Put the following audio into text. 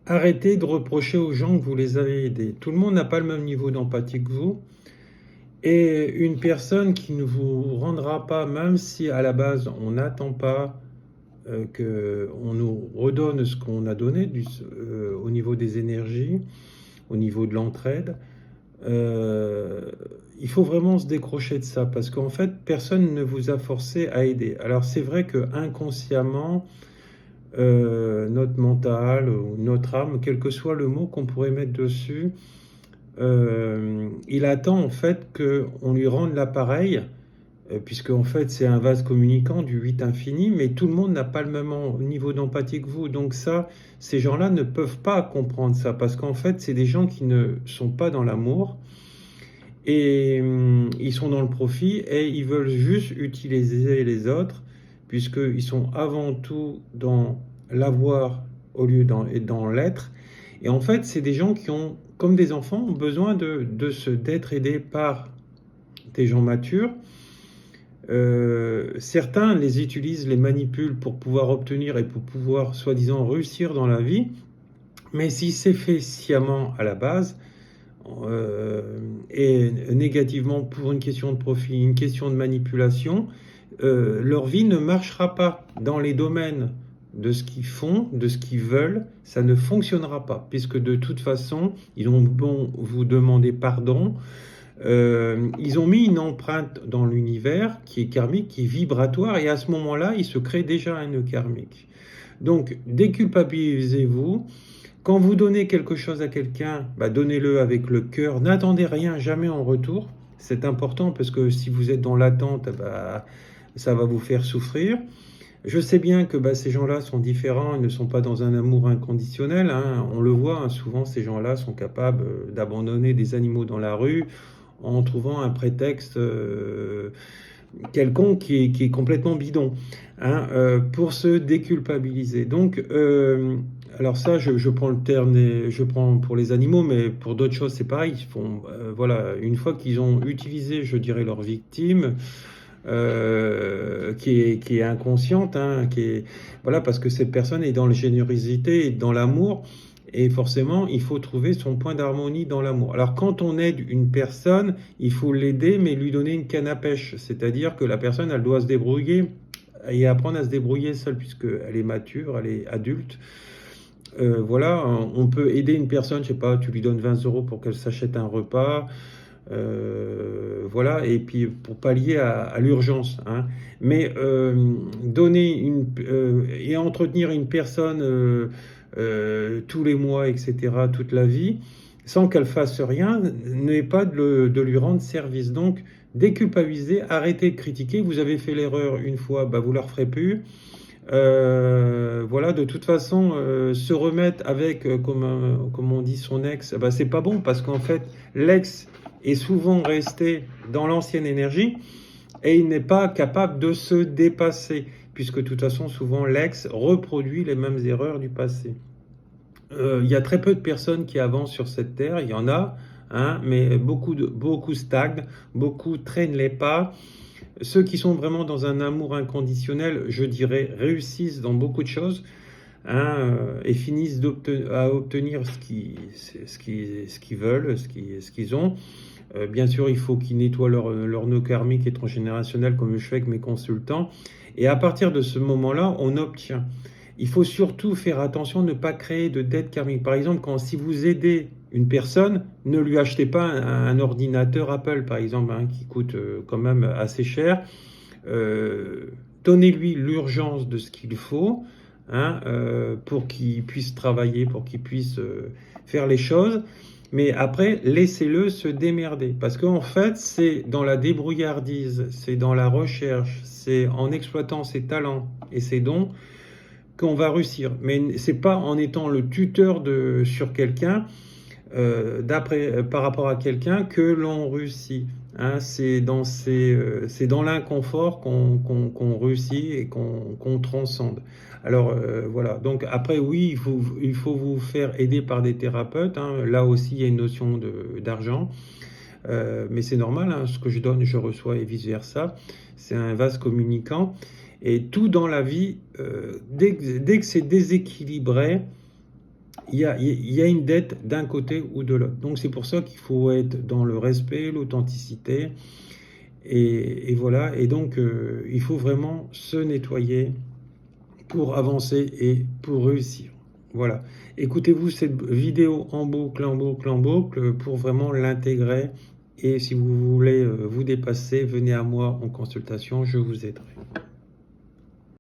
Arrêtez de reprocher aux gens que vous les avez aidés. Tout le monde n'a pas le même niveau d'empathie que vous. Et une personne qui ne vous rendra pas, même si à la base on n'attend pas qu'on nous redonne ce qu'on a donné au niveau des énergies, au niveau de l'entraide, euh, il faut vraiment se décrocher de ça parce qu'en fait, personne ne vous a forcé à aider. Alors c'est vrai que inconsciemment, notre mental ou notre âme, quel que soit le mot qu'on pourrait mettre dessus, il attend en fait qu'on lui rende l'appareil, puisque en fait c'est un vase communicant du 8 infini, mais tout le monde n'a pas le même niveau d'empathie que vous. Donc ça, ces gens-là ne peuvent pas comprendre ça, parce qu'en fait c'est des gens qui ne sont pas dans l'amour, et ils sont dans le profit, et ils veulent juste utiliser les autres, puisqu'ils sont avant tout dans l'avoir au lieu d'être dans l'être. Et en fait, c'est des gens qui ont, comme des enfants, ont besoin d'être aidés par des gens matures. Certains les utilisent, les manipulent pour pouvoir obtenir et pour pouvoir, soi-disant, réussir dans la vie. Mais si c'est fait sciemment à la base, et négativement pour une question de profit, une question de manipulation, leur vie ne marchera pas dans les domaines de ce qu'ils font, de ce qu'ils veulent, ça ne fonctionnera pas, puisque de toute façon, ils ont bon vous demander pardon. Ils ont mis une empreinte dans l'univers qui est karmique, qui est vibratoire, et à ce moment-là, il se crée déjà un nœud karmique. Donc, déculpabilisez-vous. Quand vous donnez quelque chose à quelqu'un, bah, donnez-le avec le cœur. N'attendez rien, jamais en retour. C'est important parce que si vous êtes dans l'attente, bah, ça va vous faire souffrir. Je sais bien que bah, ces gens-là sont différents, ils ne sont pas dans un amour inconditionnel, hein. On le voit, hein, souvent ces gens-là sont capables d'abandonner des animaux dans la rue en trouvant un prétexte quelconque qui est complètement bidon, hein, pour se déculpabiliser. Donc, alors ça, je prends le terme, je prends pour les animaux, mais pour d'autres choses, c'est pareil. Ils font, voilà, une fois qu'ils ont utilisé, je dirais, leur victime, qui est inconsciente, hein, voilà, parce que cette personne est dans la générosité et dans l'amour, et forcément, il faut trouver son point d'harmonie dans l'amour. Alors, quand on aide une personne, il faut l'aider, mais lui donner une canne à pêche, c'est-à-dire que la personne, elle doit se débrouiller et apprendre à se débrouiller seule, puisqu'elle est mature, elle est adulte. Voilà, on peut aider une personne, je sais pas, tu lui donnes 20 euros pour qu'elle s'achète un repas, voilà, et puis pour pallier à l'urgence, hein. Mais et entretenir une personne tous les mois, etc., toute la vie, sans qu'elle fasse rien, n'est pas de lui rendre service. Donc, déculpabiliser, arrêtez de critiquer. Vous avez fait l'erreur une fois, bah, vous ne la referez plus. Voilà, de toute façon, se remettre avec, comme on dit, son ex, bah, c'est pas bon parce qu'en fait, l'ex est souvent resté dans l'ancienne énergie et il n'est pas capable de se dépasser, puisque de toute façon, souvent, l'ex reproduit les mêmes erreurs du passé. Il y a très peu de personnes qui avancent sur cette terre, il y en a, hein, mais beaucoup stagnent, beaucoup traînent les pas. Ceux qui sont vraiment dans un amour inconditionnel, je dirais, réussissent dans beaucoup de choses, hein, et finissent à obtenir ce qu'ils veulent, ce qu'ils ont. Bien sûr, il faut qu'ils nettoient leur nœud karmique et transgénérationnel, comme je fais avec mes consultants. Et à partir de ce moment-là, on obtient. Il faut surtout faire attention à ne pas créer de dette karmique. Par exemple, si vous aidez une personne, ne lui achetez pas un ordinateur Apple, par exemple, hein, qui coûte quand même assez cher. Euh, Donnez-lui l'urgence de ce qu'il faut, hein, pour qu'il puisse travailler, pour qu'il puisse faire les choses. Mais après, laissez-le se démerder. Parce qu'en fait, c'est dans la débrouillardise, c'est dans la recherche, c'est en exploitant ses talents et ses dons qu'on va réussir. Mais c'est pas en étant le tuteur sur quelqu'un, par rapport à quelqu'un, que l'on réussit. Hein. C'est dans l'inconfort qu'on réussit et qu'on transcende. Alors voilà, donc après oui, il faut vous faire aider par des thérapeutes, hein. Là aussi, il y a une notion d'argent. Mais c'est normal, hein, ce que je donne, je reçois et vice-versa. C'est un vase communicant. Et tout dans la vie, dès que c'est déséquilibré, il y a une dette d'un côté ou de l'autre. Donc c'est pour ça qu'il faut être dans le respect, l'authenticité, et voilà. Et donc il faut vraiment se nettoyer pour avancer et pour réussir. Voilà. Écoutez-vous cette vidéo en boucle, en boucle, en boucle pour vraiment l'intégrer. Et si vous voulez vous dépasser, venez à moi en consultation, je vous aiderai.